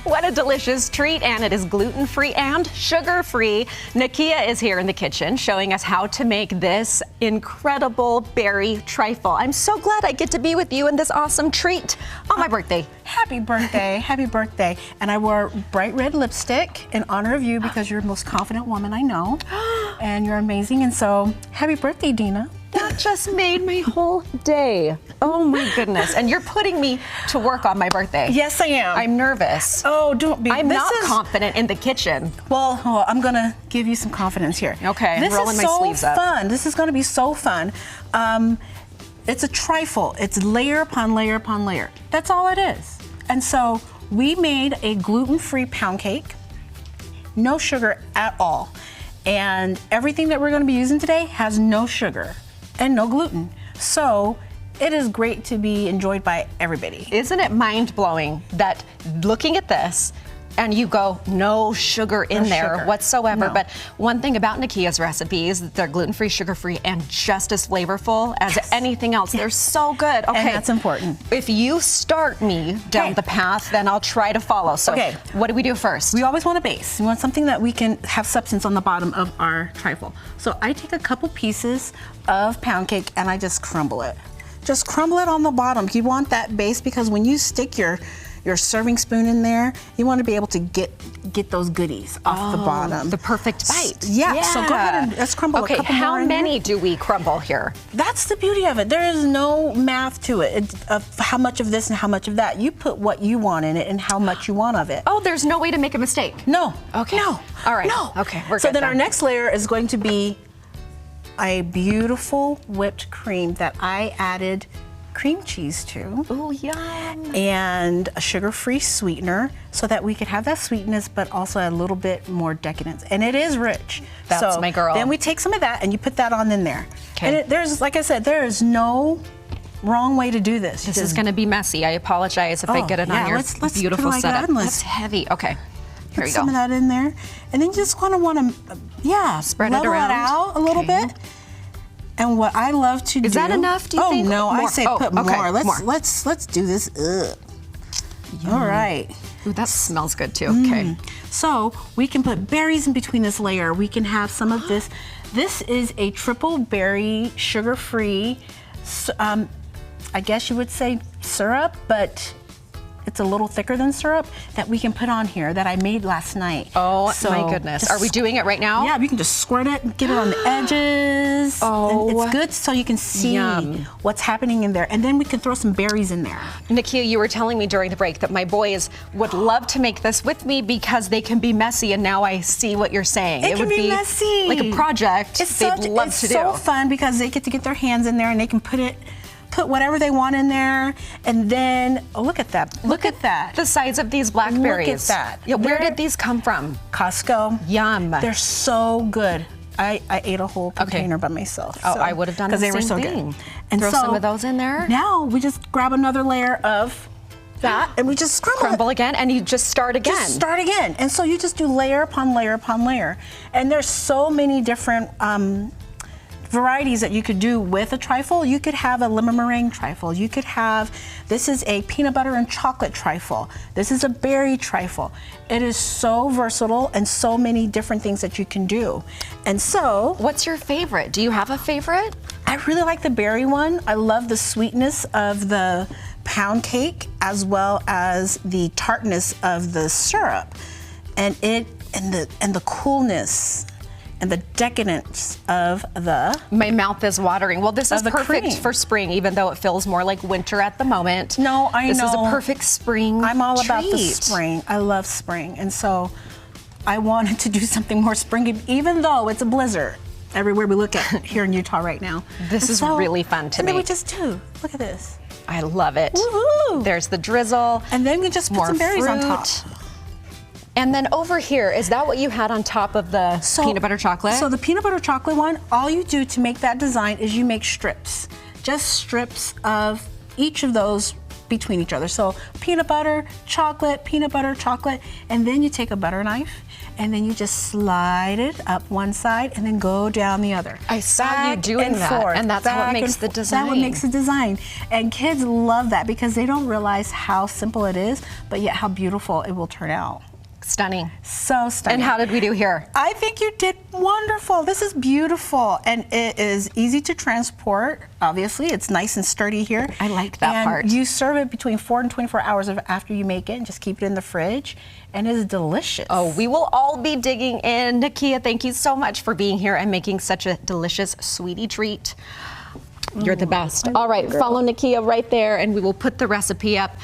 What a delicious treat, and it is gluten-free and sugar-free. Nakia is here in the kitchen showing us how to make this incredible berry trifle. I'm so glad I get to be with you in this awesome treat on my birthday. Happy birthday, happy birthday. And I wore bright red lipstick in honor of you because you're the most confident woman I know. And you're amazing, and so happy birthday, Dina. That just made my whole day. Oh my goodness. And you're putting me to work on my birthday. Yes, I am. I'm nervous. Oh, don't be. I'm not confident in the kitchen. Well, I'm gonna give you some confidence here. Okay, this rolling is my so sleeves up. Fun. This is gonna be so fun. It's a trifle. It's layer upon layer upon layer. That's all it is. And so we made a gluten-free pound cake, no sugar at all. And everything that we're gonna be using today has no sugar and no gluten. So it is great to be enjoyed by everybody. Isn't it mind-blowing that looking at this and you go, no sugar in there whatsoever. No. But one thing about Nakia's recipes, they're gluten-free, sugar-free, and just as flavorful as anything else. They're so good. Okay, and that's important. If you start me down the path, then I'll try to follow. So what do we do first? We always want a base. We want something that we can have substance on the bottom of our trifle. So I take a couple pieces of pound cake and I just crumble it. Just crumble it on the bottom. You want that base because when you stick your serving spoon in there, you want to be able to get those goodies off the bottom. The perfect bite. Yeah, so go ahead and let's crumble a couple more. How many do we crumble here? That's the beauty of it. There is no math to it, of how much of this and how much of that. You put what you want in it and how much you want of it. Oh, there's no way to make a mistake. No. Okay. No. All right. No. Okay, we're good. So then our next layer is going to be a beautiful whipped cream that I added cream cheese to. Oh, yum. And a sugar-free sweetener so that we could have that sweetness but also a little bit more decadence. And it is rich. That's my girl. Then we take some of that and you put that on in there. Okay. And there's, like I said, there is no wrong way to do this. This is gonna be messy. I apologize if I get it on your beautiful setup. That's heavy. Okay. Here we go. Put some of that in there. And then you just kind of want to, spread it around. Level it out a little bit. And what I love to do. Is that enough, do you think? Oh, no, I say put more. More. Let's do this. All right. Ooh, that smells good too. Okay. So we can put berries in between this layer. We can have some of this. This is a triple berry, sugar-free, I guess you would say syrup, but it's a little thicker than syrup that we can put on here that I made last night. Oh my goodness. Are we doing it right now? Yeah, you can just squirt it and get it on the edges. Oh. And it's good so you can see what's happening in there. And then we can throw some berries in there. Nakia, you were telling me during the break that my boys would love to make this with me because they can be messy, and now I see what you're saying. It would be messy. Like a project they'd love to do. It's so fun because they get to get their hands in there and they can put whatever they want in there, and then look at that. Look at that. The size of these blackberries. Look at that. Yeah, where did these come from? Costco. Yum. They're so good. I ate a whole container by myself. Oh, I would have done the same thing. Because they were so good. And throw some of those in there. Now we just grab another layer of that and we just crumble again, and you just start again. Just start again. And so you just do layer upon layer upon layer. And there's so many different varieties that you could do with a trifle. You could have a lemon meringue trifle. You could have, this is a peanut butter and chocolate trifle. This is a berry trifle. It is so versatile and so many different things that you can do. And so, what's your favorite? Do you have a favorite? I really like the berry one. I love the sweetness of the pound cake as well as the tartness of the syrup, and the coolness and the decadence of the... My mouth is watering. Well, this is perfect for spring, even though it feels more like winter at the moment. No, I know. This is a perfect spring I'm all about the spring. I love spring. And so I wanted to do something more springy, even though it's a blizzard everywhere we look at here in Utah right now. This is really fun to me. And then we just do. Look at this. I love it. Woohoo! There's the drizzle. And then we just put some berries on top. And then over here, is that what you had on top of the peanut butter chocolate? So the peanut butter chocolate one, all you do to make that design is you make strips. Just strips of each of those between each other. So peanut butter, chocolate, and then you take a butter knife and then you just slide it up one side and then go down the other. I saw you doing that, and that's how it makes the design. That's what makes the design. And kids love that because they don't realize how simple it is, but yet how beautiful it will turn out. Stunning. So stunning. And how did we do here? I think you did wonderful. This is beautiful, and it is easy to transport. Obviously, it's nice and sturdy here. I like that part. And you serve it between 4 and 24 hours after you make it, and just keep it in the fridge, and it is delicious. Oh, we will all be digging in. Nakia, thank you so much for being here and making such a delicious sweetie treat. You're the best. All right, follow Nakia right there, and we will put the recipe up.